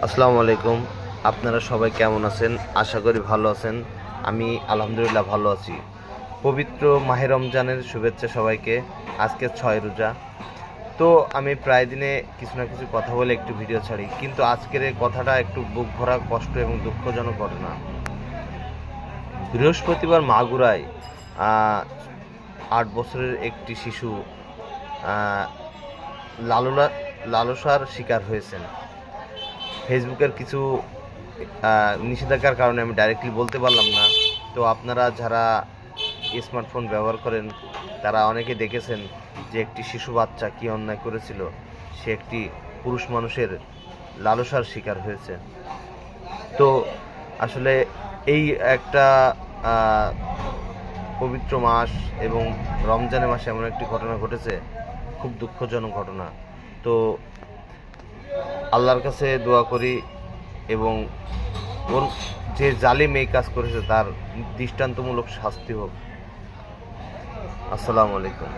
আসসালামু আলাইকুম। আপনারা সবাই কেমন আছেন? আশা করি ভালো আছেন। আমি আলহামদুলিল্লাহ ভালো আছি। পবিত্র মাহে রমজানের শুভেচ্ছা সবাইকে। আজকে 6 রোজা। তো আমি প্রায় দিনে কিছু না কিছু কথা বলে একটু ভিডিও ছাড়ি, কিন্তু আজকের এই কথাটা একটু বুক ভরা কষ্ট এবং দুঃখজনক ঘটনা। বৃহস্পতিবার মাগুরায় 8 বছরের একটি শিশু লালনা লালসার শিকার হয়েছেন। ফেসবুকের কিছু নিষেধাজ্ঞার কারণে আমি ডাইরেক্টলি বলতে পারলাম না। তো আপনারা যারা স্মার্টফোন ব্যবহার করেন তারা অনেকে দেখেছেন যে একটি শিশু বাচ্চা কী অন্যায় করেছিল। সে একটি পুরুষ মানুষের লালসার শিকার হয়েছে। তো আসলে এই একটা পবিত্র মাস এবং রমজানের মাসে এমন একটি ঘটনা ঘটেছে, খুব দুঃখজনক ঘটনা। তো আল্লাহর কাছে দোয়া করি এবং ওর যে জালিম এই কাজ করেছে তার দৃষ্টান্তমূলক শাস্তি হোক। আসসালামু আলাইকুম।